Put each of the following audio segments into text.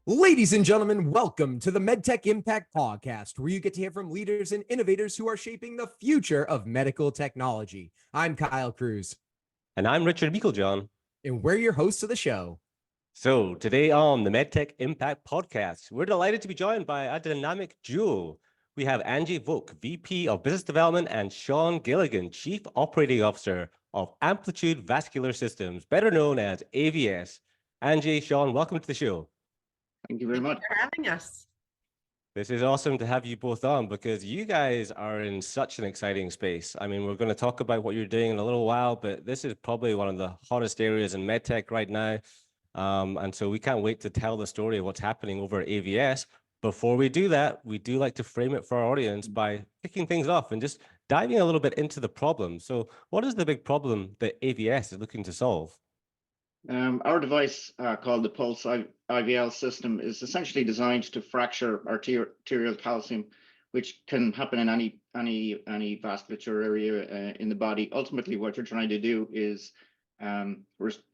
Ladies and gentlemen, welcome to the Medtech Impact Podcast, where you get to hear from leaders and innovators who are shaping the future of medical technology. I'm Kyle Cruz. And I'm Richard Meiklejohn. And we're your hosts of the show. So today on the Medtech Impact Podcast, we're delighted to be joined by a dynamic duo. We have Angie Volk, VP of Business Development, and Sean Gilligan, Chief Operating Officer of Amplitude Vascular Systems, better known as AVS. Angie, Sean, welcome to the show. Thank you very much for having us. This is awesome to have you both on because you guys are in such an exciting space. I mean, we're going to talk about what you're doing in a little while, but this is probably one of the hottest areas in medtech right now. And so we can't wait to tell the story of what's happening over at AVS. Before we do that, we do like to frame it for our audience by kicking things off and just diving a little bit into the problem. So what is the big problem that AVS is looking to solve? Our device called the Pulse IVL System is essentially designed to fracture arterial calcium, which can happen in any vasculature area in the body. Ultimately, what you're trying to do is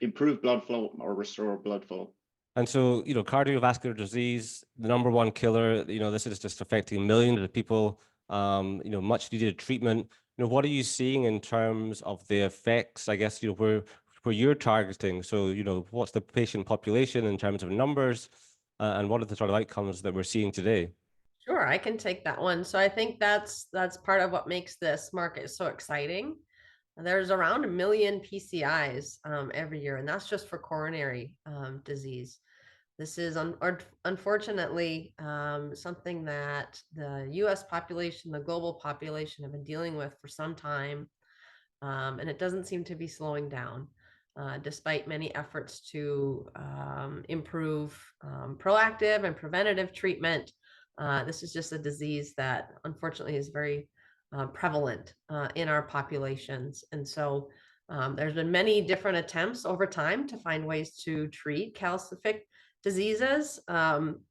improve blood flow or restore blood flow. And so, cardiovascular disease, the number one killer, this is just affecting millions of people, much needed treatment. What are you seeing in terms of the effects, I guess, where you're targeting? So, what's the patient population in terms of numbers and what are the sort of outcomes that we're seeing today? Sure, I can take that one. So I think that's part of what makes this market so exciting. There's around 1 million PCIs every year, and that's just for coronary disease. This is unfortunately something that the US population, the global population have been dealing with for some time, and it doesn't seem to be slowing down. Despite many efforts to improve proactive and preventative treatment, this is just a disease that unfortunately is very prevalent in our populations. And so there's been many different attempts over time to find ways to treat calcific diseases.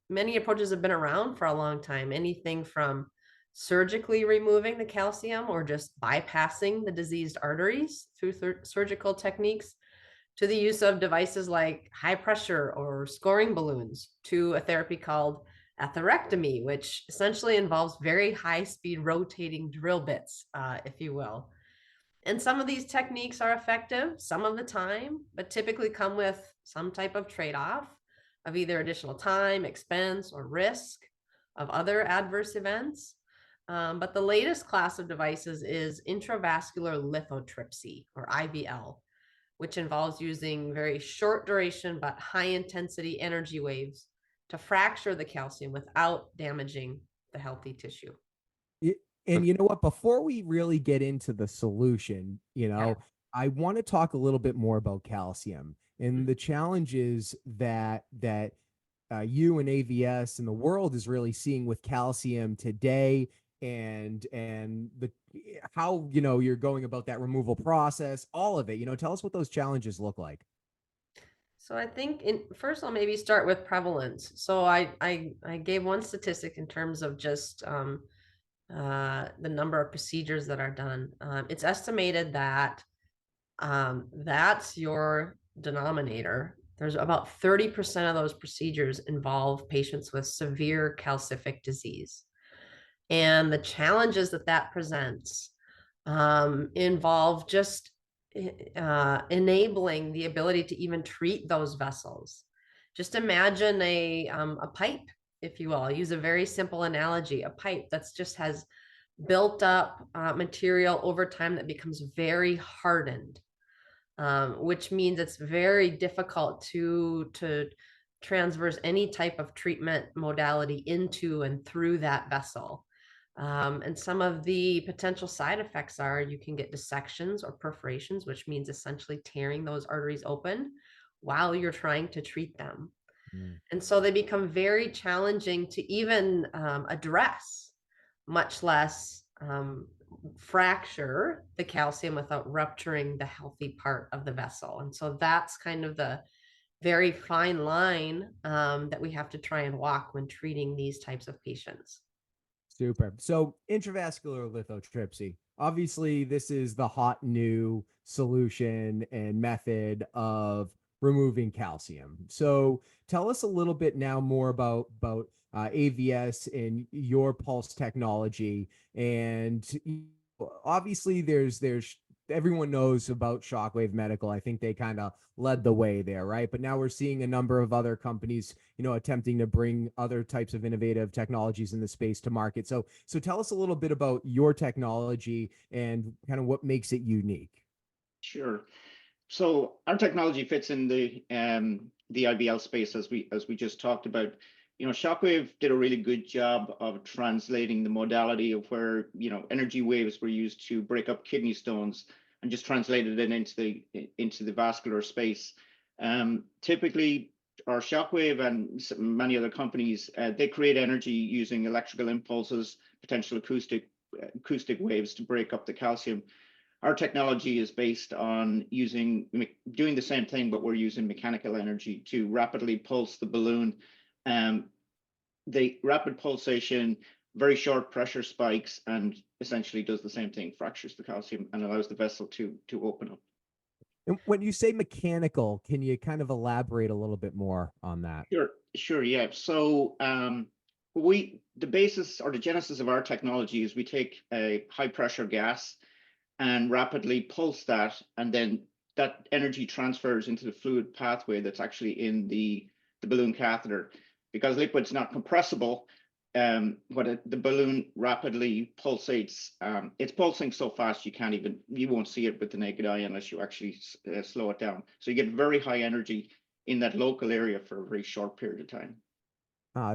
Many approaches have been around for a long time, anything from surgically removing the calcium or just bypassing the diseased arteries through surgical techniques, to the use of devices like high pressure or scoring balloons, to a therapy called atherectomy, which essentially involves very high speed rotating drill bits, if you will. And some of these techniques are effective some of the time, but typically come with some type of trade-off of either additional time, expense, or risk of other adverse events. But the latest class of devices is intravascular lithotripsy, or IVL, which involves using very short duration but high intensity energy waves to fracture the calcium without damaging the healthy tissue. And you know what, before we really get into the solution, I want to talk a little bit more about calcium and the challenges that you and AVS and the world is really seeing with calcium today, and the how you're going about that removal process, all of it. Tell us what those challenges look like. So I think first I'll maybe start with prevalence. So I gave one statistic in terms of just the number of procedures that are done. It's estimated that that's your denominator. There's about 30% of those procedures involve patients with severe calcific disease. And the challenges that presents involve just enabling the ability to even treat those vessels. Just imagine a pipe, if you will. I'll use a very simple analogy, a pipe that's just has built up material over time that becomes very hardened, which means it's very difficult to transverse any type of treatment modality into and through that vessel. And some of the potential side effects are you can get dissections or perforations, which means essentially tearing those arteries open while you're trying to treat them. And so they become very challenging to even address, much less fracture the calcium without rupturing the healthy part of the vessel. And so that's kind of the very fine line that we have to try and walk when treating these types of patients. Super. So intravascular lithotripsy. Obviously, this is the hot new solution and method of removing calcium. So tell us a little bit now more about AVS and your pulse technology. And obviously, there's everyone knows about Shockwave Medical. I think they kind of led the way there, right? But now we're seeing a number of other companies, attempting to bring other types of innovative technologies in the space to market. So tell us a little bit about your technology and kind of what makes it unique. Sure. So our technology fits in the IVL space as we just talked about. Shockwave did a really good job of translating the modality of where energy waves were used to break up kidney stones and just translated it into the vascular space. Typically, our Shockwave and many other companies they create energy using electrical impulses, potential acoustic waves to break up the calcium. Our technology is based on doing the same thing, but we're using mechanical energy to rapidly pulse the balloon. The rapid pulsation, very short pressure spikes, and essentially does the same thing, fractures the calcium and allows the vessel to open up. And when you say mechanical, can you kind of elaborate a little bit more on that? Sure, yeah. So the basis or the genesis of our technology is we take a high pressure gas and rapidly pulse that, and then that energy transfers into the fluid pathway that's actually in the balloon catheter. Because liquid's not compressible, the balloon rapidly pulsates. It's pulsing so fast you won't see it with the naked eye unless you actually slow it down. So you get very high energy in that local area for a very short period of time.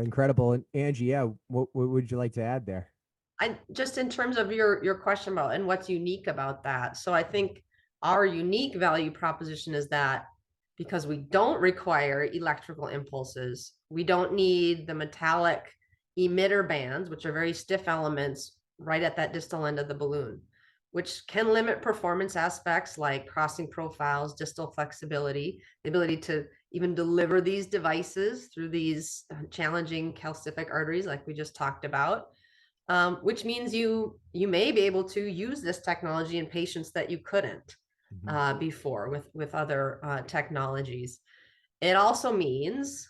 Incredible. And Angie, yeah, what would you like to add there? I just in terms of your question about and what's unique about that. So I think our unique value proposition is that because we don't require electrical impulses, we don't need the metallic emitter bands, which are very stiff elements right at that distal end of the balloon, which can limit performance aspects like crossing profiles, distal flexibility, the ability to even deliver these devices through these challenging calcific arteries like we just talked about. Which means you may be able to use this technology in patients that you couldn't before with other technologies. It also means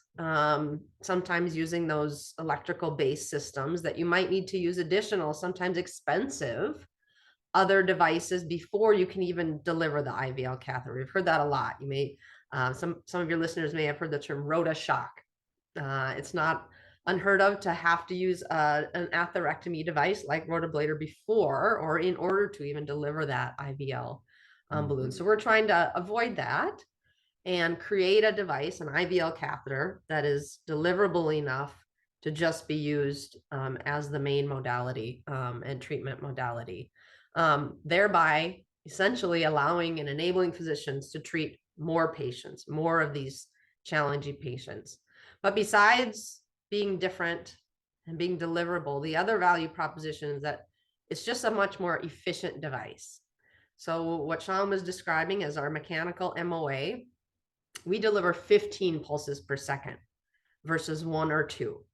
sometimes using those electrical based systems that you might need to use additional, sometimes expensive other devices before you can even deliver the IVL catheter. We've heard that a lot. You may some of your listeners may have heard the term rota shock. It's not unheard of to have to use an atherectomy device like rotablator before or in order to even deliver that IVL balloon. So we're trying to avoid that and create a device, an IVL catheter, that is deliverable enough to just be used as the main modality and treatment modality, thereby essentially allowing and enabling physicians to treat more patients, more of these challenging patients. But besides being different and being deliverable, the other value proposition is that it's just a much more efficient device. So what Sean was describing as our mechanical MOA, we deliver 15 pulses per second versus 1 or 2.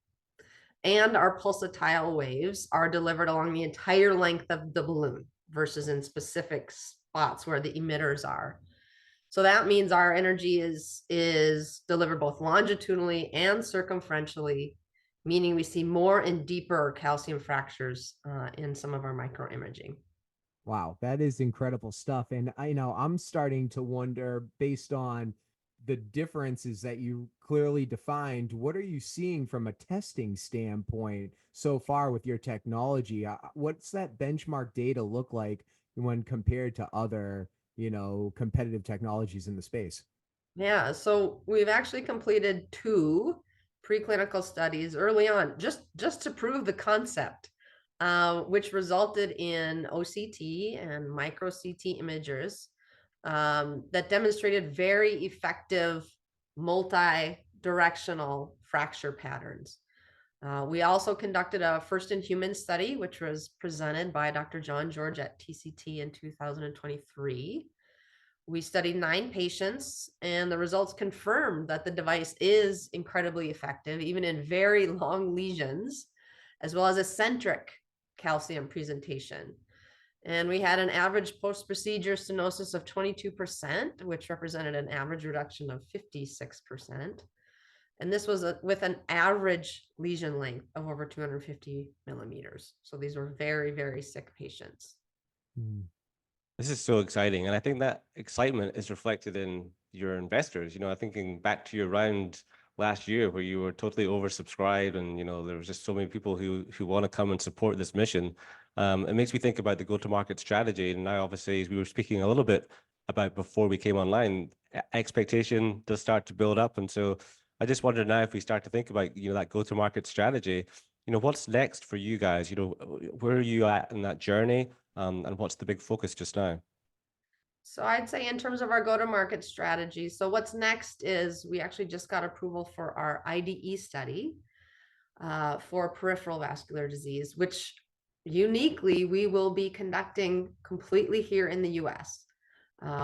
And our pulsatile waves are delivered along the entire length of the balloon versus in specific spots where the emitters are. So that means our energy is delivered both longitudinally and circumferentially, meaning we see more and deeper calcium fractures in some of our microimaging. Wow, that is incredible stuff. And I'm starting to wonder, based on the differences that you clearly defined, what are you seeing from a testing standpoint so far with your technology? What's that benchmark data look like when compared to other competitive technologies in the space? Yeah, so we've actually completed 2 preclinical studies early on, just to prove the concept, which resulted in OCT and micro CT imagers that demonstrated very effective multi-directional fracture patterns. We also conducted a first-in-human study, which was presented by Dr. John George at TCT in 2023. We studied 9 patients, and the results confirmed that the device is incredibly effective, even in very long lesions, as well as eccentric calcium presentation. And we had an average post-procedure stenosis of 22%, which represented an average reduction of 56%. And this was with an average lesion length of over 250 millimeters. So these were very, very sick patients. This is so exciting. And I think that excitement is reflected in your investors. I'm thinking back to your round last year where you were totally oversubscribed and, there was just so many people who want to come and support this mission. It makes me think about the go-to-market strategy. And now, obviously, as we were speaking a little bit about before we came online, expectation does start to build up. And so I just wonder now, if we start to think about, that go-to-market strategy, what's next for you guys? Where are you at in that journey? And what's the big focus just now? So I'd say in terms of our go-to-market strategy, so what's next is we actually just got approval for our IDE study for peripheral vascular disease, which uniquely we will be conducting completely here in the US,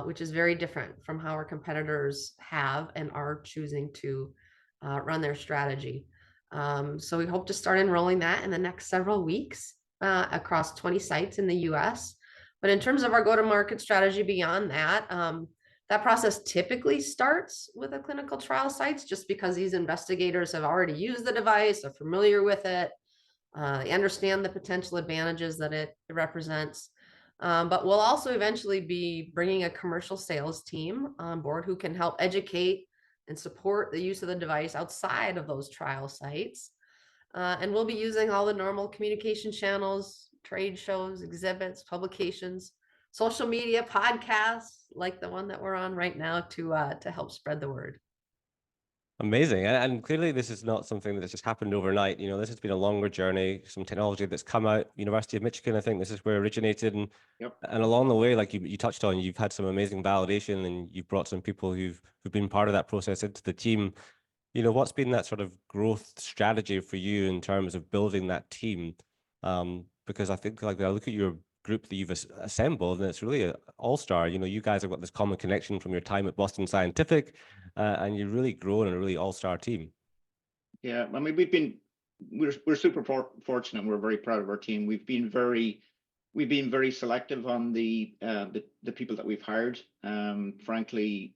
which is very different from how our competitors have and are choosing to run their strategy. So we hope to start enrolling that in the next several weeks across 20 sites in the US. But in terms of our go-to-market strategy beyond that, that process typically starts with the clinical trial sites, just because these investigators have already used the device, are familiar with it, they understand the potential advantages that it represents. But we'll also eventually be bringing a commercial sales team on board who can help educate and support the use of the device outside of those trial sites. And we'll be using all the normal communication channels, trade shows, exhibits, publications, social media, podcasts like the one that we're on right now to help spread the word. Amazing. And clearly this is not something that's just happened overnight. This has been a longer journey, some technology that's come out. University of Michigan, I think this is where it originated. And Yep. and along the way, like you touched on, you've had some amazing validation and you've brought some people who've been part of that process into the team. What's been that sort of growth strategy for you in terms of building that team? Because I think, like, I look at your group that you've assembled, and it's really an all-star. You guys have got this common connection from your time at Boston Scientific, and you've really grown a really all-star team. Yeah, I mean, we're super fortunate. We're very proud of our team. We've been very selective on the people that we've hired. Frankly,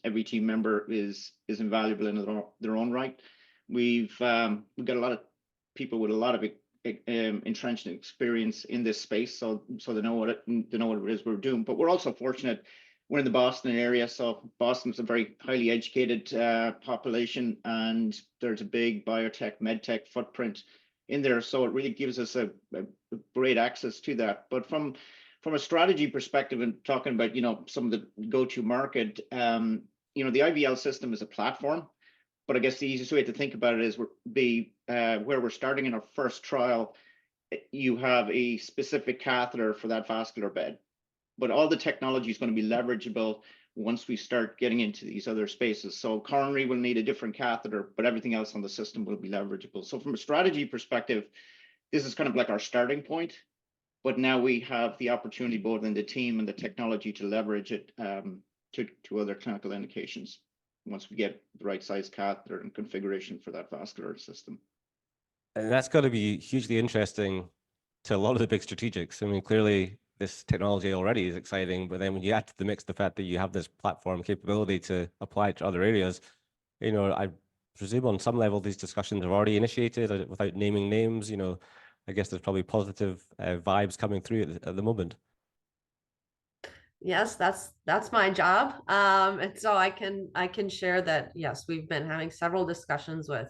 every team member is invaluable in their own right. We've got a lot of people with a lot of entrenched experience in this space, so they know what it is we're doing. But we're also fortunate. We're in the Boston area, so Boston's a very highly educated population, and there's a big biotech, medtech footprint in there. So it really gives us a great access to that. But from a strategy perspective, and talking about some of the go-to market, the IVL system is a platform. But I guess the easiest way to think about it is where we're starting in our first trial. You have a specific catheter for that vascular bed, but all the technology is going to be leverageable once we start getting into these other spaces. So coronary will need a different catheter, but everything else on the system will be leverageable. So from a strategy perspective, this is kind of like our starting point, but now we have the opportunity both in the team and the technology to leverage it to other clinical indications once we get the right size catheter and configuration for that vascular system. And that's got to be hugely interesting to a lot of the big strategics. I mean, clearly this technology already is exciting, but then when you add to the mix the fact that you have this platform capability to apply it to other areas, I presume on some level these discussions have already initiated without naming names. I guess there's probably positive vibes coming through at the moment. Yes, that's my job. And so I can share that, yes, we've been having several discussions with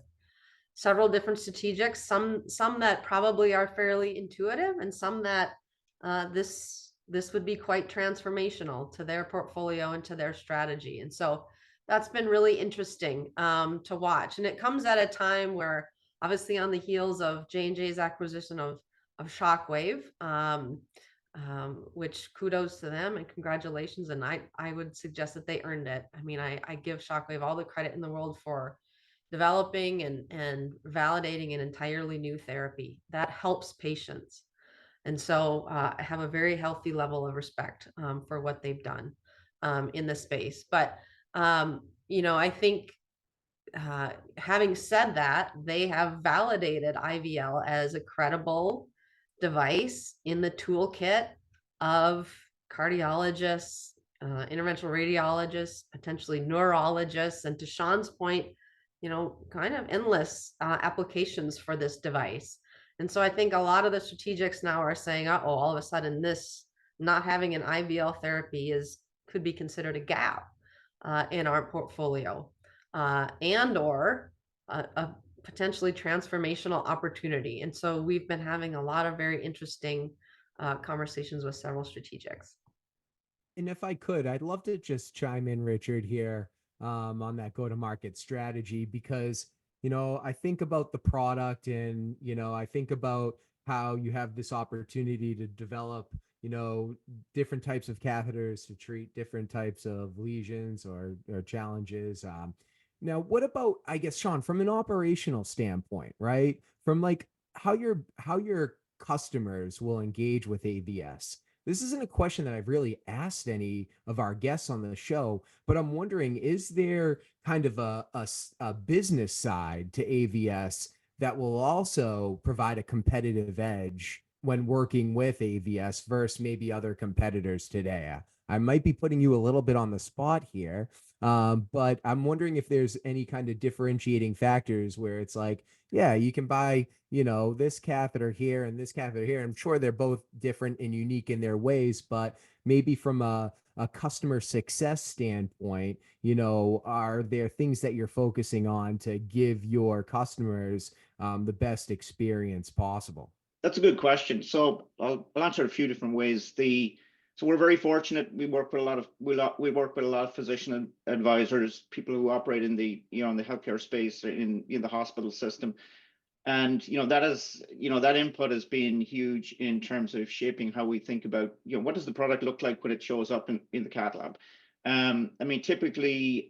several different strategics, some that probably are fairly intuitive, and some that this would be quite transformational to their portfolio and to their strategy. And so that's been really interesting to watch. And it comes at a time where, obviously, on the heels of J&J's acquisition of Shockwave, which kudos to them and congratulations. And I would suggest that they earned it. I mean, I give Shockwave all the credit in the world for developing and validating an entirely new therapy that helps patients. And so I have a very healthy level of respect for what they've done in the space. But, I think having said that, they have validated IVL as a credible device in the toolkit of cardiologists, interventional radiologists, potentially neurologists, and to Sean's point, kind of endless applications for this device. And so I think a lot of the strategics now are saying, oh, all of a sudden this not having an IVL therapy could be considered a gap in our portfolio, and or a potentially transformational opportunity. And so we've been having a lot of very interesting conversations with several strategics. And if I could, I'd love to just chime in, Richard, here on that go-to-market strategy, because, I think about the product and, I think about how you have this opportunity to develop, different types of catheters to treat different types of lesions or challenges. Now, what about, I guess, Sean, from an operational standpoint, right? From like how your customers will engage with AVS. This isn't a question that I've really asked any of our guests on the show, but I'm wondering, is there kind of a business side to AVS that will also provide a competitive edge when working with AVS versus maybe other competitors today? I might be putting you a little bit on the spot here, but I'm wondering if there's any kind of differentiating factors where it's like, yeah, you can buy, this catheter here and this catheter here. I'm sure they're both different and unique in their ways, but maybe from a customer success standpoint, are there things that you're focusing on to give your customers the best experience possible? That's a good question. So I'll answer it a few different ways. So we're very fortunate. We work with a lot of physician advisors, people who operate in the in the healthcare space, in the hospital system, and that input has been huge in terms of shaping how we think about what does the product look like when it shows up in the cath lab. I mean, typically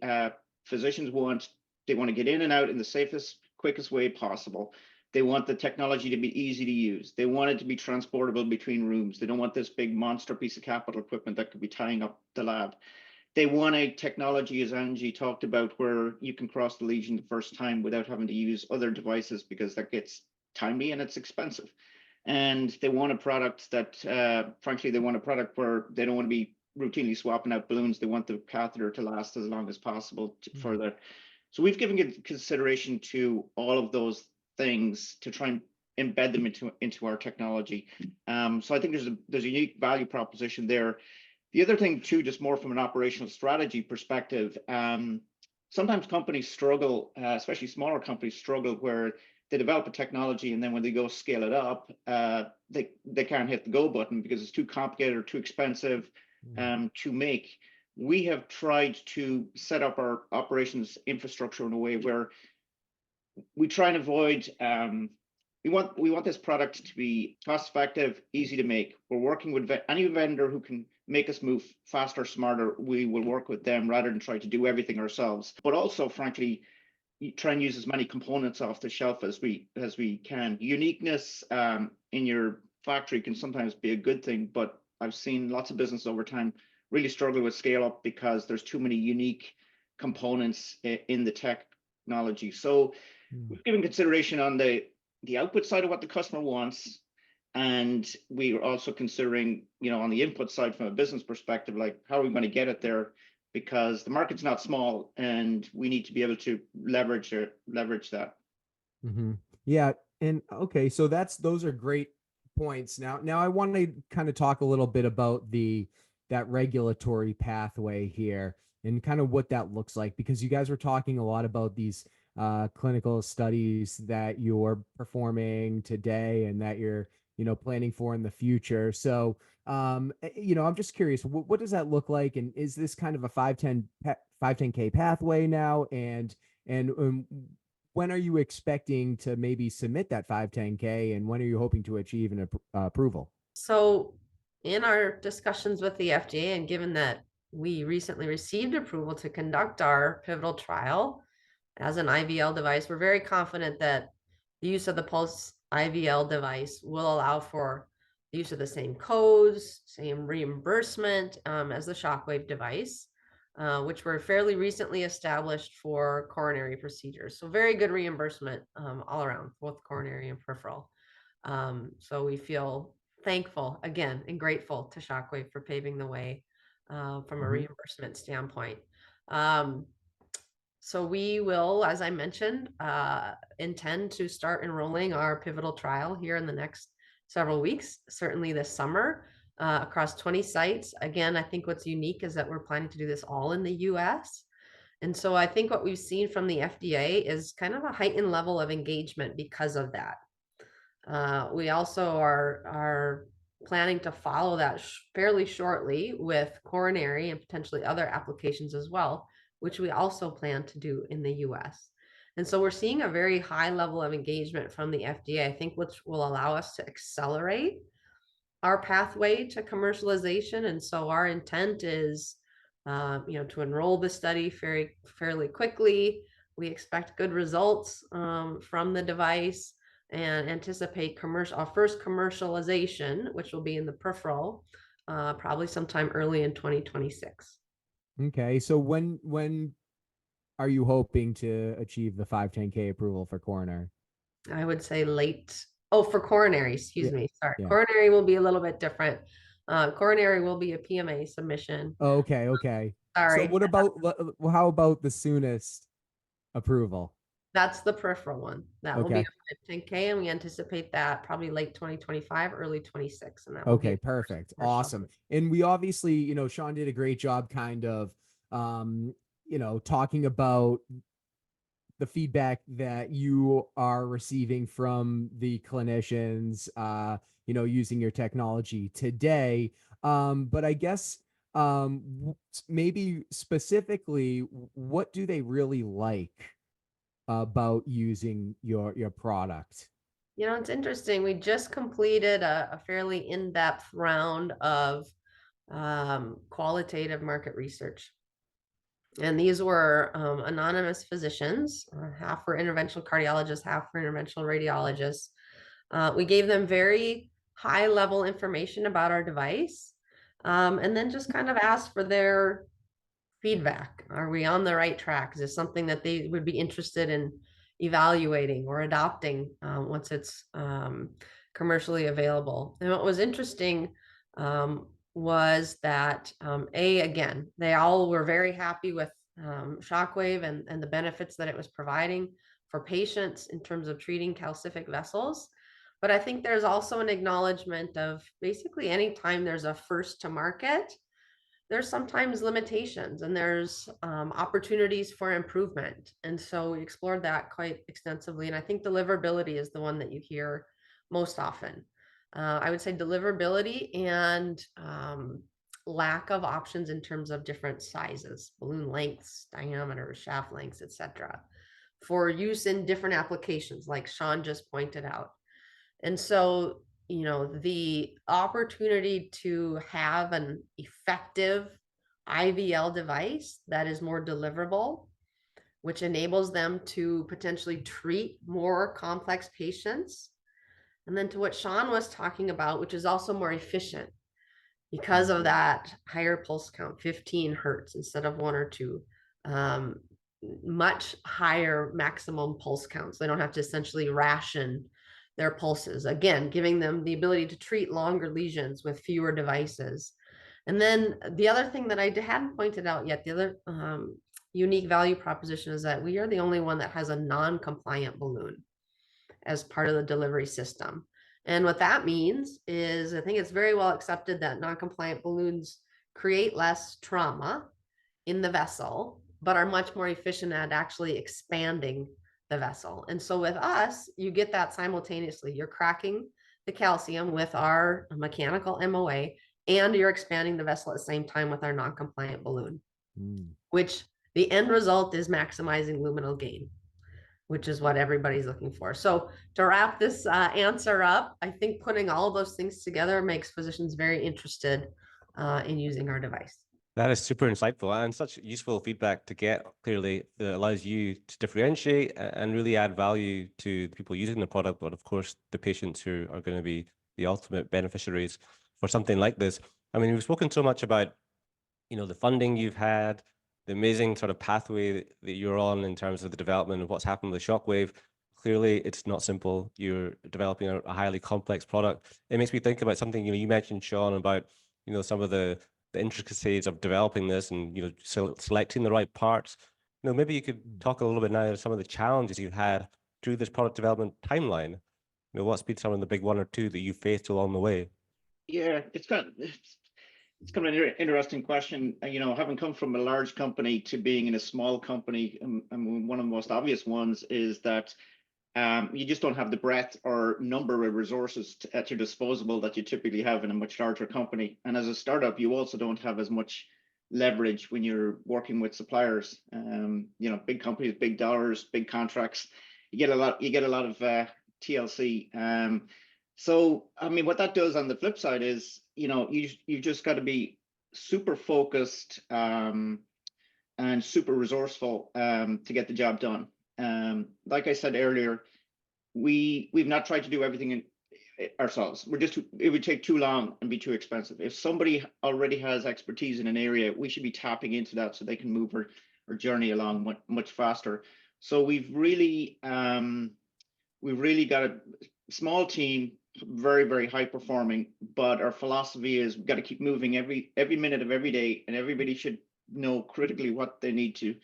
physicians want to get in and out in the safest, quickest way possible. They want the technology to be easy to use. They want it to be transportable between rooms. They don't want this big monster piece of capital equipment that could be tying up the lab. They want a technology, as Angie talked about, where you can cross the lesion the first time without having to use other devices, because that gets timely and it's expensive. And they want a product that, frankly, they want a product where they don't want to be routinely swapping out balloons. They want the catheter to last as long as possible further. So we've given consideration to all of those things to try and embed them into our technology. So I think there's a unique value proposition there. The other thing too, just more from an operational strategy perspective, sometimes companies struggle, especially smaller companies struggle, where they develop a technology and then when they go scale it up, they can't hit the go button because it's too complicated or too expensive to make. We have tried to set up our operations infrastructure in a way where we try and avoid, we want this product to be cost effective, easy to make. We're working with any vendor who can make us move faster, smarter. We will work with them rather than try to do everything ourselves. But also, frankly, try and use as many components off the shelf as we can. Uniqueness in your factory can sometimes be a good thing, but I've seen lots of businesses over time really struggle with scale up because there's too many unique components in the technology. So we've given consideration on the output side of what the customer wants, and we are also considering, on the input side from a business perspective, like how are we going to get it there, because the market's not small and we need to be able to leverage that. Yeah, and okay, so those are great points. Now I want to kind of talk a little bit about that regulatory pathway here and kind of what that looks like, because you guys were talking a lot about these clinical studies that you're performing today and that you're planning for in the future. So I'm just curious, what does that look like, and is this kind of a 510K pathway now, and when are you expecting to maybe submit that 510K, and when are you hoping to achieve an approval? So in our discussions with the FDA, and given that we recently received approval to conduct our pivotal trial as an IVL device, we're very confident that the use of the Pulse IVL device will allow for the use of the same codes, same reimbursement as the Shockwave device. which were fairly recently established for coronary procedures. So very good reimbursement all around, both coronary and peripheral. So we feel thankful again and grateful to Shockwave for paving the way from a reimbursement standpoint. So we will, as I mentioned, intend to start enrolling our pivotal trial here in the next several weeks, certainly this summer, across 20 sites. Again, I think what's unique is that we're planning to do this all in the US. And so I think what we've seen from the FDA is kind of a heightened level of engagement because of that. We also are planning to follow that fairly shortly with coronary and potentially other applications as well, which we also plan to do in the US. And so we're seeing a very high level of engagement from the FDA, I think, which will allow us to accelerate our pathway to commercialization. And so our intent is, to enroll the study fairly quickly. We expect good results from the device and anticipate our first commercialization, which will be in the peripheral, probably sometime early in 2026. Okay, so when are you hoping to achieve the 510(k) approval for coronary? I would say late. Oh, for coronary, excuse me. Sorry. Yeah. Coronary will be a little bit different. Coronary will be a PMA submission. Oh, okay. Sorry. So what about, how about the soonest approval? That's the peripheral one. That will be Okay. a 510(k), and we anticipate that probably late 2025, early 26. And that will Okay, be perfect. commercial. Awesome. And we obviously, Sean did a great job kind of, talking about the feedback that you are receiving from the clinicians, using your technology today. But I guess maybe specifically, what do they really like about using your product? It's interesting. We just completed a fairly in-depth round of qualitative market research. And these were anonymous physicians, half were interventional cardiologists, half were interventional radiologists. We gave them very high level information about our device, and then just kind of asked for their feedback. Are we on the right track? Is this something that they would be interested in evaluating or adopting once it's commercially available? And what was interesting was that again, they all were very happy with Shockwave and the benefits that it was providing for patients in terms of treating calcific vessels. But I think there's also an acknowledgement of basically anytime there's a first to market, there's sometimes limitations and there's opportunities for improvement. And so we explored that quite extensively. And I think deliverability is the one that you hear most often. I would say deliverability and lack of options in terms of different sizes, balloon lengths, diameters, shaft lengths, etc., for use in different applications, like Sean just pointed out. And so, the opportunity to have an effective IVL device that is more deliverable, which enables them to potentially treat more complex patients. And then to what Sean was talking about, which is also more efficient because of that higher pulse count, 15 hertz instead of 1 or 2, much higher maximum pulse counts. They don't have to essentially ration their pulses, again, giving them the ability to treat longer lesions with fewer devices. And then the other thing that I hadn't pointed out yet, the other unique value proposition is that we are the only one that has a non-compliant balloon as part of the delivery system. And what that means is, I think it's very well accepted that non-compliant balloons create less trauma in the vessel, but are much more efficient at actually expanding the vessel. And so with us, you get that simultaneously. You're cracking the calcium with our mechanical MOA, and you're expanding the vessel at the same time with our non-compliant balloon, which the end result is maximizing luminal gain, which is what everybody's looking for. So to wrap this answer up, I think putting all of those things together makes physicians very interested in using our device. That is super insightful and such useful feedback to get, clearly, that allows you to differentiate and really add value to the people using the product, but of course, the patients who are going to be the ultimate beneficiaries for something like this. I mean, we've spoken so much about, the funding you've had, the amazing sort of pathway that you're on in terms of the development of what's happened with Shockwave. Clearly, it's not simple. You're developing a highly complex product. It makes me think about something, you mentioned, Sean, about, some of the intricacies of developing this and, selecting the right parts. Maybe you could talk a little bit now of some of the challenges you've had through this product development timeline. What's been some of the big one or two that you faced along the way? Yeah, it's kind of an interesting question. Having come from a large company to being in a small company, one of the most obvious ones is that you just don't have the breadth or number of resources at your disposal that you typically have in a much larger company. And as a startup, you also don't have as much leverage when you're working with suppliers. Big companies, big dollars, big contracts. You get a lot of TLC. So, I mean, what that does on the flip side is, you just got to be super focused and super resourceful to get the job done. Like I said earlier, we've not tried to do everything ourselves. It would take too long and be too expensive. If somebody already has expertise in an area, we should be tapping into that so they can move our journey along much, much faster. So we've really got a small team, very, very high performing, but our philosophy is we've got to keep moving every minute of every day, and everybody should know critically what they need to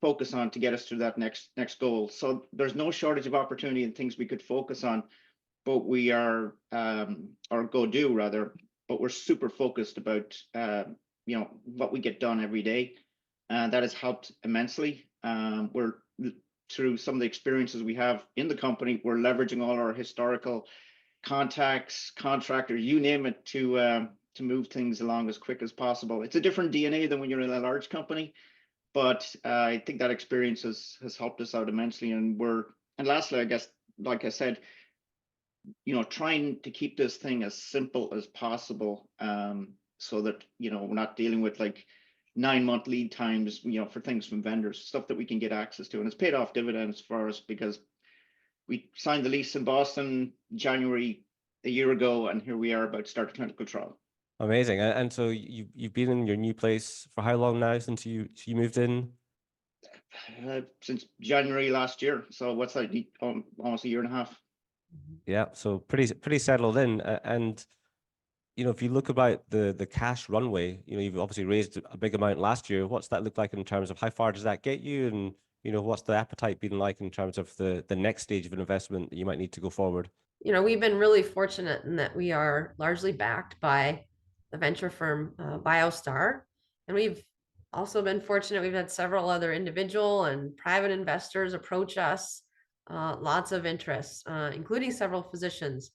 focus on to get us to that next goal. So there's no shortage of opportunity and things we could focus on, but we are or go do rather, but we're super focused about what we get done every day, and that has helped immensely. We're through some of the experiences we have in the company, we're leveraging all our historical contacts, contractors, you name it, to move things along as quick as possible. It's a different DNA than when you're in a large company, but I think that experience has helped us out immensely. And lastly, I guess, like I said, trying to keep this thing as simple as possible, so that we're not dealing with like 9-month lead times, for things from vendors, stuff that we can get access to. And it's paid off dividends for us because we signed the lease in Boston January a year ago, and here we are about to start a clinical trial. Amazing. And so you've been in your new place for how long now since you moved in? Since January last year. So what's that? Almost a year and a half. Yeah. So pretty settled in. And if you look about the cash runway, you've obviously raised a big amount last year. What's that look like in terms of how far does that get you? And, what's the appetite been like in terms of the next stage of an investment that you might need to go forward? We've been really fortunate in that we are largely backed by the venture firm BioStar. And we've also been fortunate. We've had several other individual and private investors approach us, lots of interest, including several physicians.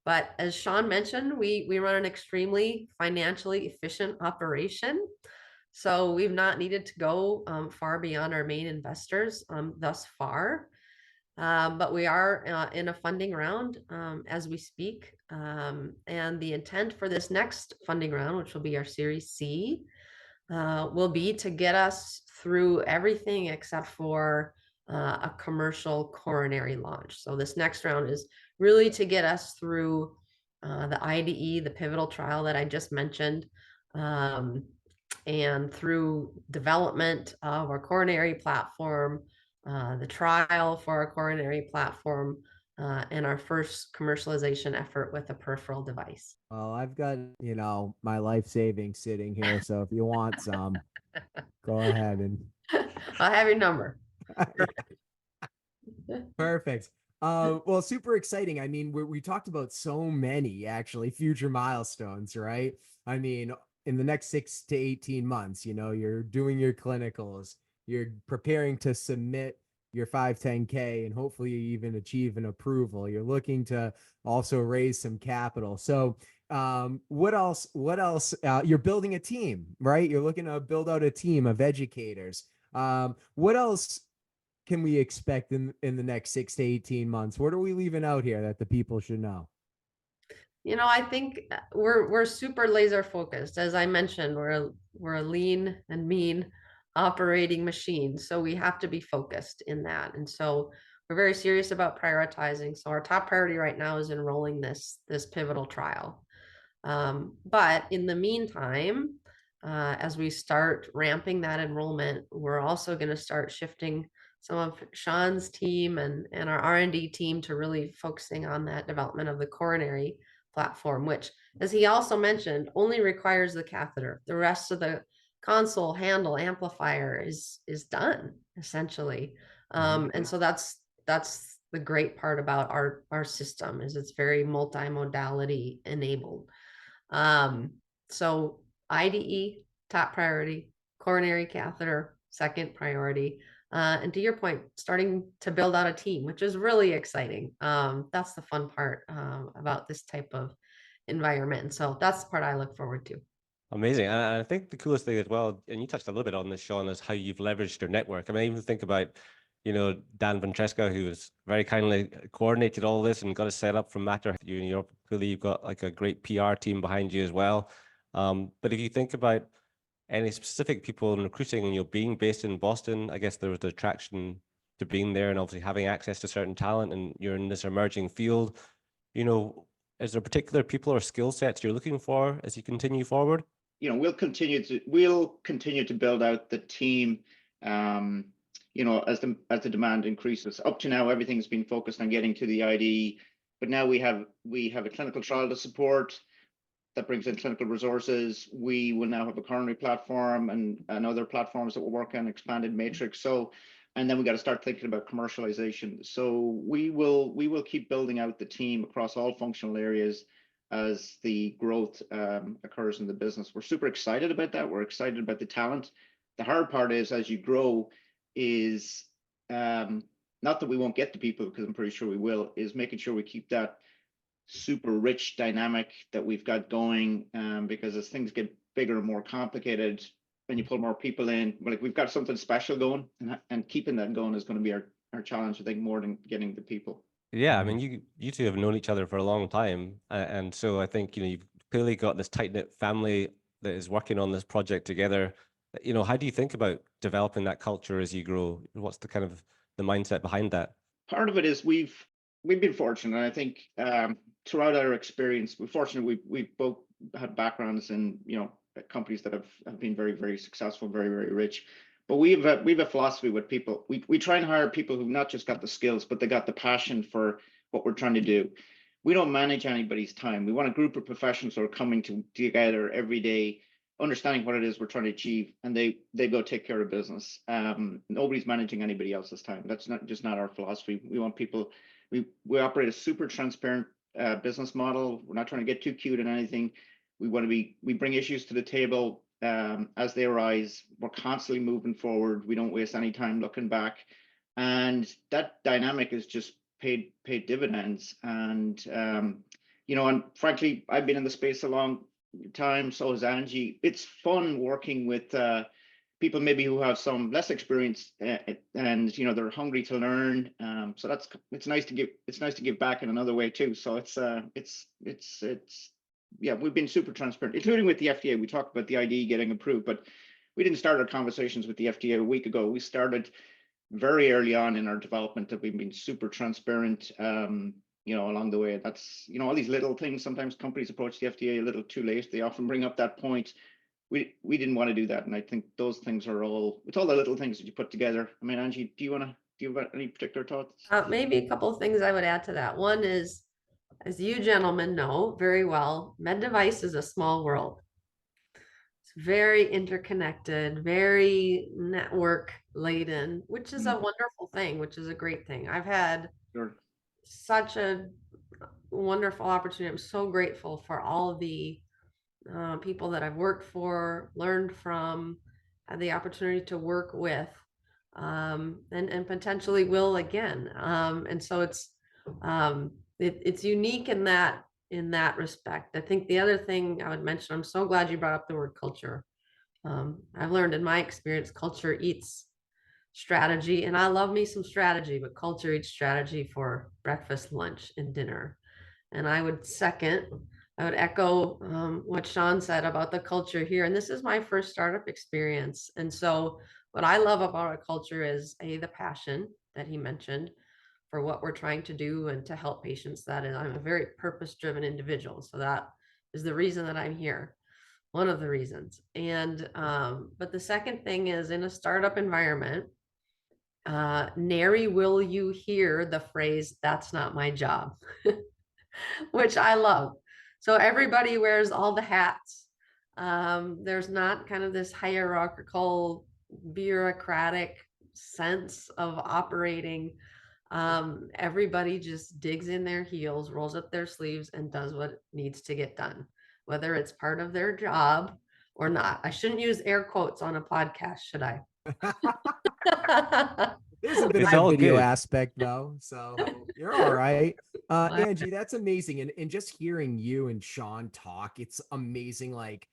But as Sean mentioned, we run an extremely financially efficient operation. So we've not needed to go far beyond our main investors thus far. But we are in a funding round as we speak. And the intent for this next funding round, which will be our Series C, will be to get us through everything except for a commercial coronary launch. So this next round is really to get us through the IDE, the pivotal trial that I just mentioned, and through development of our coronary platform, the trial for our coronary platform, and our first commercialization effort with a peripheral device. Well, I've got, my life savings sitting here. So if you want some, go ahead and I'll have your number. Perfect. Well, super exciting. I mean, we talked about so many actually future milestones, right? I mean, in the next 6 to 18 months, you're doing your clinicals, you're preparing to submit your 510K and hopefully even achieve an approval. You're looking to also raise some capital. So what else? You're building a team, right? You're looking to build out a team of educators. What else can we expect in the next 6 to 18 months? What are we leaving out here that the people should know? I think we're super laser focused. As I mentioned, we're a lean and mean operating machine, so we have to be focused in that. And so we're very serious about prioritizing. So our top priority right now is enrolling this pivotal trial. But in the meantime, as we start ramping that enrollment, we're also going to start shifting some of Sean's team and our R&D team to really focusing on that development of the coronary platform, which, as he also mentioned, only requires the catheter. The rest of the console, handle, amplifier is done essentially. And so that's the great part about our system, is it's very multimodality enabled. So IDE, top priority, coronary catheter, second priority. And to your point, starting to build out a team, which is really exciting. That's the fun part about this type of environment. And so that's the part I look forward to. Amazing. And I think the coolest thing as well, and you touched a little bit on this, Sean, is how you've leveraged your network. I mean, I even think about, Dan Ventresca, who has very kindly coordinated all this and got us set up from Matter. You've got like a great PR team behind you as well. But if you think about any specific people in recruiting, and being based in Boston, I guess there was the attraction to being there and obviously having access to certain talent, and you're in this emerging field. Is there particular people or skill sets you're looking for as you continue forward? We'll continue to build out the team, as the demand increases. Up to now, everything's been focused on getting to the IDE, but now we have a clinical trial to support that brings in clinical resources. We will now have a coronary platform and other platforms that will work on expanded matrix. And then we got to start thinking about commercialization. So we will keep building out the team across all functional areas as the growth occurs in the business. We're super excited about that. We're excited about the talent. The hard part is, as you grow, is not that we won't get the people, because I'm pretty sure we will, is making sure we keep that super rich dynamic that we've got going, because as things get bigger and more complicated, when you pull more people in, we've got something special going, and keeping that going is going to be our challenge, I think, more than getting the people. Yeah, I mean, you two have known each other for a long time, and so I think you've clearly got this tight knit family that is working on this project together. How do you think about developing that culture as you grow? What's the kind of the mindset behind that? Part of it is we've been fortunate, and I think throughout our experience, we're fortunate. We've both had backgrounds in companies that have been very, very successful, very, very rich. But we have a philosophy with people. We try and hire people who've not just got the skills, but they got the passion for what we're trying to do. We don't manage anybody's time. We want a group of professionals who are coming together every day, understanding what it is we're trying to achieve, and they go take care of business. Nobody's managing anybody else's time. That's not our philosophy. We want people. We operate a super transparent business model. We're not trying to get too cute in anything. We bring issues to the table as they arise. We're constantly moving forward. We don't waste any time looking back, and that dynamic is just paid dividends. And and frankly, I've been in the space a long time. So has Angie. It's fun working with people maybe who have some less experience, and they're hungry to learn. So it's nice to give back in another way too. So it's yeah, we've been super transparent, including with the FDA. We talked about the IDE getting approved, but we didn't start our conversations with the FDA a week ago. We started very early on in our development, that we've been super transparent, along the way. That's, all these little things. Sometimes companies approach the FDA a little too late. They often bring up that point. We didn't want to do that. And I think those things it's all the little things that you put together. I mean, Angie, do you have any particular thoughts? Maybe a couple of things I would add to that. One is, as you gentlemen know very well, med device is a small world. It's very interconnected, very network laden, which is a wonderful thing, which is a great thing. I've had such a wonderful opportunity. I'm so grateful for all the people that I've worked for, learned from, had the opportunity to work with, and potentially will again. And so it's unique in that respect. I think the other thing I would mention, I'm so glad you brought up the word culture. I've learned in my experience, culture eats strategy, and I love me some strategy, but culture eats strategy for breakfast, lunch, and dinner. And I would echo what Sean said about the culture here. And this is my first startup experience. And so what I love about our culture is the passion that he mentioned for what we're trying to do and to help patients. I'm a very purpose-driven individual. So that is the reason that I'm here. one of the reasons. And but the second thing is, in a startup environment, nary will you hear the phrase, "That's not my job," which I love. So everybody wears all the hats. There's not kind of this hierarchical, bureaucratic sense of operating. Everybody just digs in their heels, rolls up their sleeves, and does what needs to get done, whether it's part of their job or not. I shouldn't use air quotes on a podcast, should I? There's a bit It's of a all video good. aspect though, so you're all right. Angie, that's amazing. And just hearing you and Sean talk, it's amazing. Like,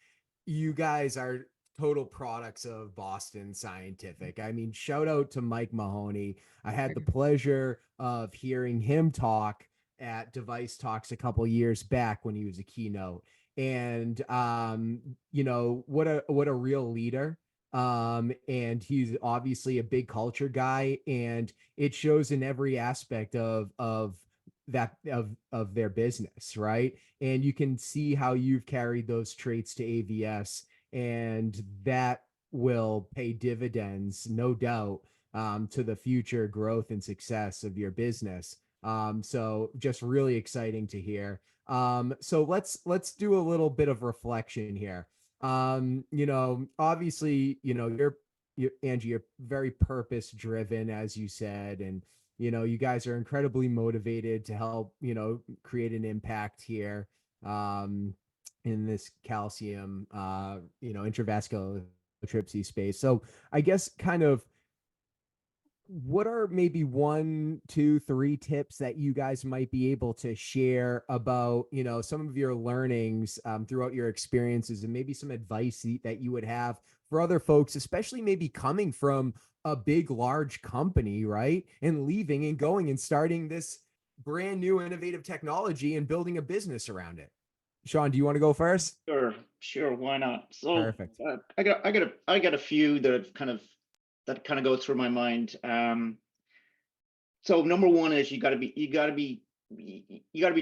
you guys are total products of Boston Scientific. I mean, shout out to Mike Mahoney. I had the pleasure of hearing him talk at Device Talks a couple years back when he was a keynote. And you know, what a real leader. And he's obviously a big culture guy, and it shows in every aspect of that of their business, right? And you can see how you've carried those traits to AVS, and that will pay dividends, no doubt, to the future growth and success of your business. So just really exciting to hear. So let's do a little bit of reflection here. You know, obviously, you know, you're Angie, you're very purpose driven, as you said, and you know, you guys are incredibly motivated to help, you know, create an impact here, in this calcium, you know, intravascular lithotripsy space. So I guess kind of, what are maybe 1, 2, 3 tips that you guys might be able to share about, you know, some of your learnings throughout your experiences, and maybe some advice that you would have for other folks, especially maybe coming from a big, large company, right? And leaving and going and starting this brand new innovative technology and building a business around it. Sean, do you want to go first? Sure, why not? So Perfect. I got a few that kind of go through my mind. So number one is you got to be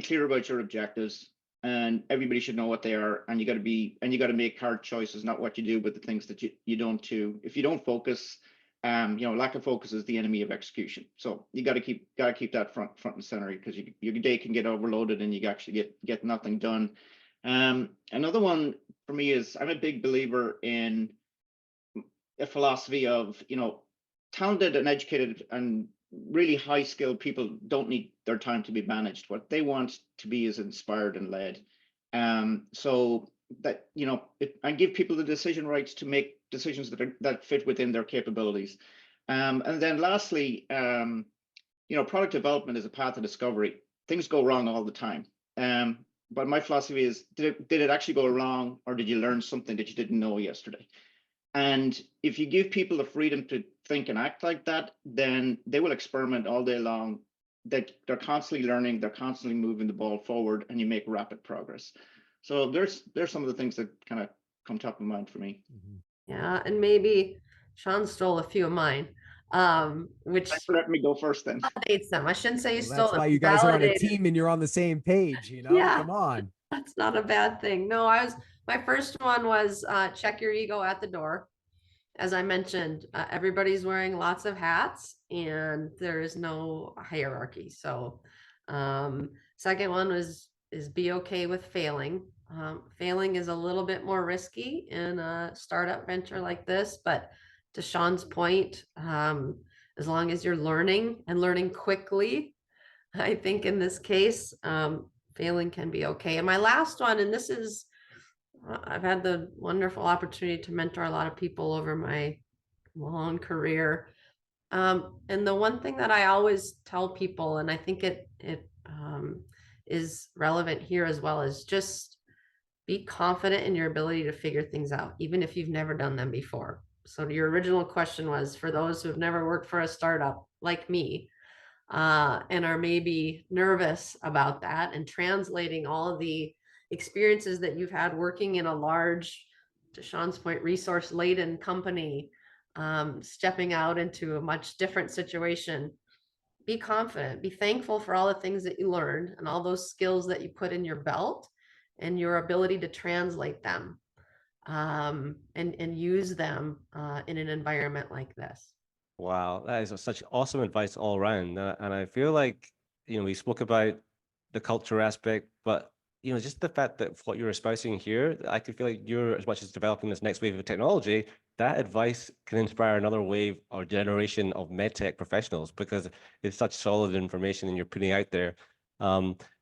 clear about your objectives, and everybody should know what they are, and you got to make hard choices, not what you do, but the things that you don't do. If you don't focus, you know, lack of focus is the enemy of execution. So you got to keep that front and center, because your day can get overloaded and you actually get nothing done. Another one for me is, I'm a big believer in a philosophy of, you know, talented and educated and really high skilled people don't need their time to be managed. What they want to be is inspired and led. So that, you know, and give people the decision rights to make decisions that fit within their capabilities. And then lastly, you know, product development is a path of discovery. Things go wrong all the time. But my philosophy is, did it actually go wrong, or did you learn something that you didn't know yesterday? And if you give people the freedom to think and act like that, then they will experiment all day long. That they're constantly learning, they're constantly moving the ball forward, and you make rapid progress. So there's some of the things that kind of come top of mind for me. Yeah, and maybe Sean stole a few of mine, which Thanks for letting me go first then. validates them. I shouldn't say you Well, stole that's them. why you guys are on a Validated. team and you're on the same page, you know? Yeah. Come on. That's not a bad thing. No, my first one was check your ego at the door. As I mentioned, everybody's wearing lots of hats and there is no hierarchy. So second one is be okay with failing. Failing is a little bit more risky in a startup venture like this, but to Sean's point, as long as you're learning and learning quickly, I think in this case, failing can be okay. And my last one, and this is, I've had the wonderful opportunity to mentor a lot of people over my long career. And the one thing that I always tell people, and I think it is relevant here as well, is just be confident in your ability to figure things out, even if you've never done them before. So your original question was, for those who've never worked for a startup like me, and are maybe nervous about that, and translating all of the experiences that you've had working in a large, to Sean's point, resource laden company, stepping out into a much different situation. Be confident, be thankful for all the things that you learned and all those skills that you put in your belt and your ability to translate them. and use them in an environment like this. Wow, that is such awesome advice all around. And I feel like, we spoke about the culture aspect, but, just the fact that what you're espousing here, I could feel like you're, as much as developing this next wave of technology, that advice can inspire another wave or generation of medtech professionals because it's such solid information and you're putting out there.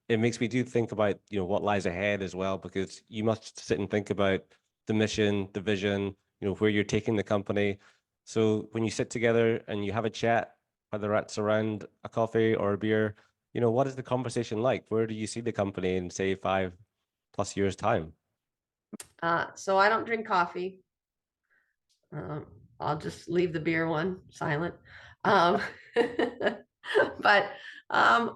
It makes me do think about, what lies ahead as well, because you must sit and think about the mission, the vision, where you're taking the company. So when you sit together and you have a chat, whether that's around a coffee or a beer, what is the conversation like? Where do you see the company in, say, 5+ years' time? So I don't drink coffee. Um, I'll just leave the beer one silent. Um, but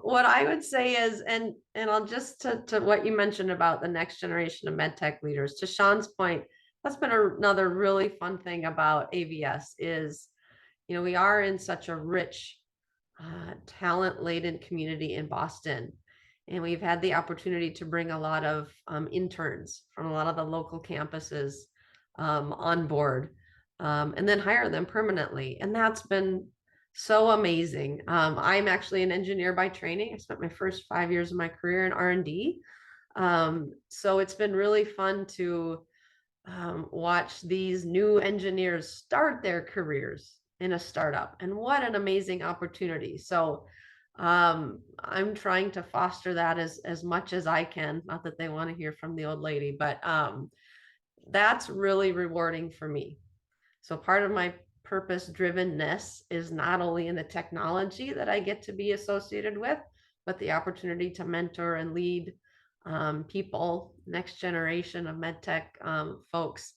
what I would say is, and I'll just to what you mentioned about the next generation of medtech leaders, to Sean's point, that's been another really fun thing about AVS is, we are in such a rich, talent-laden community in Boston. And we've had the opportunity to bring a lot of interns from a lot of the local campuses on board, and then hire them permanently. And that's been so amazing. I'm actually an engineer by training. I spent my first 5 years of my career in R&D. So it's been really fun to watch these new engineers start their careers in a startup, and what an amazing opportunity. So I'm trying to foster that as much as I can. Not that they want to hear from the old lady, but that's really rewarding for me. So part of my purpose drivenness is not only in the technology that I get to be associated with, but the opportunity to mentor and lead people, next generation of medtech folks,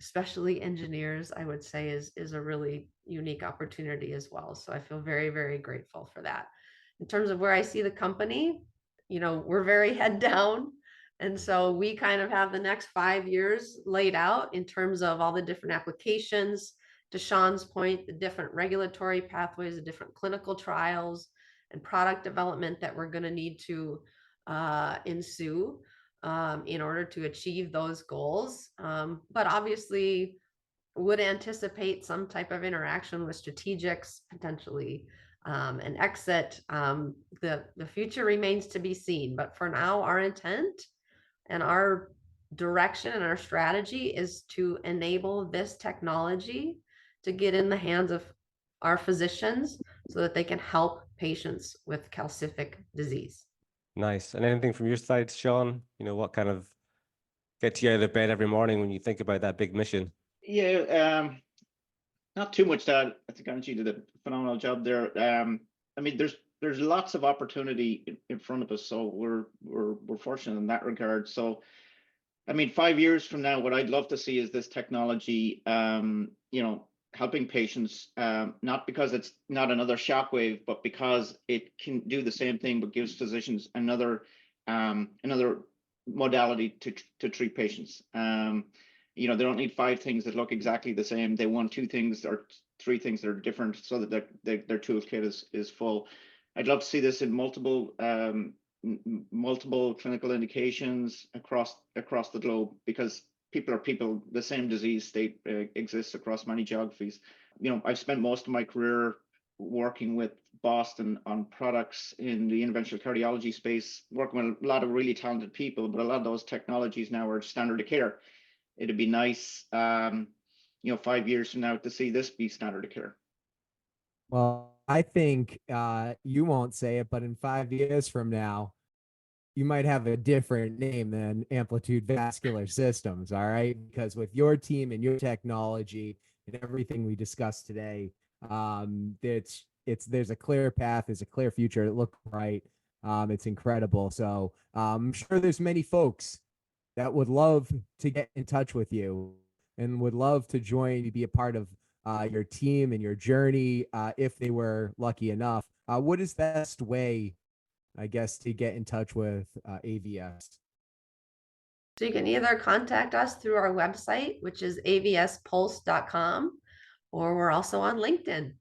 especially engineers, I would say is a really unique opportunity as well. So I feel very, very grateful for that. In terms of where I see the company, we're very head down. And so we kind of have the next 5 years laid out in terms of all the different applications. To Sean's point, the different regulatory pathways, the different clinical trials and product development that we're going to need to ensue in order to achieve those goals. But obviously would anticipate some type of interaction with strategics, potentially an exit. The future remains to be seen. But for now, our intent and our direction and our strategy is to enable this technology to get in the hands of our physicians so that they can help patients with calcific disease. Nice. And anything from your side, Sean? What kind of gets you out of bed every morning when you think about that big mission? Yeah, not too much that I think Angie did a phenomenal job there. I mean, there's lots of opportunity in front of us, so we're fortunate in that regard. So, I mean, 5 years from now, what I'd love to see is this technology, helping patients, not because it's not another Shockwave, but because it can do the same thing, but gives physicians another modality to treat patients. They don't need 5 things that look exactly the same. They want 2 things or 3 things that are different, so that their toolkit is full. I'd love to see this in multiple clinical indications across the globe, because people are people. The same disease state exists across many geographies. I've spent most of my career working with Boston on products in the interventional cardiology space, working with a lot of really talented people, but a lot of those technologies now are standard of care. It'd be nice, 5 years from now to see this be standard of care. Well, I think you won't say it, but in 5 years from now, you might have a different name than Amplitude Vascular Systems, all right? Because with your team and your technology and everything we discussed today, there's a clear path, there's a clear future. It looks bright. It's incredible. So I'm sure there's many folks that would love to get in touch with you and would love to join you, be a part of your team and your journey if they were lucky enough. What is the best way, I guess, to get in touch with AVS? So you can either contact us through our website, which is avspulse.com, or we're also on LinkedIn.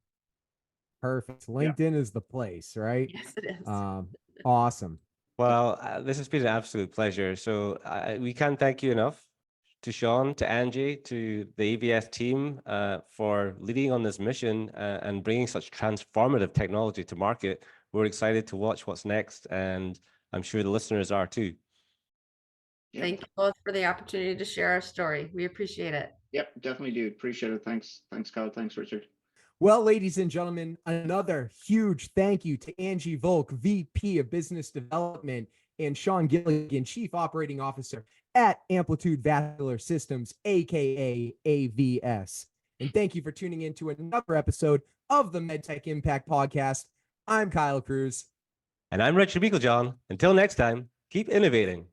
Perfect. LinkedIn is the place, right? Yes, it is. Awesome. Well, this has been an absolute pleasure. So we can't thank you enough, to Sean, to Angie, to the AVS team for leading on this mission and bringing such transformative technology to market. We're excited to watch what's next, and I'm sure the listeners are too. Yeah. Thank you both for the opportunity to share our story. We appreciate it. Yep, definitely do. Appreciate it. Thanks, Kyle. Thanks, Richard. Well, ladies and gentlemen, another huge thank you to Angie Volk, VP of Business Development, and Sean Gilligan, Chief Operating Officer at Amplitude Vascular Systems, aka AVS. And thank you for tuning in to another episode of the Medtech Impact Podcast. I'm Kyle Cruz. And I'm Richard Meiklejohn. Until next time, keep innovating.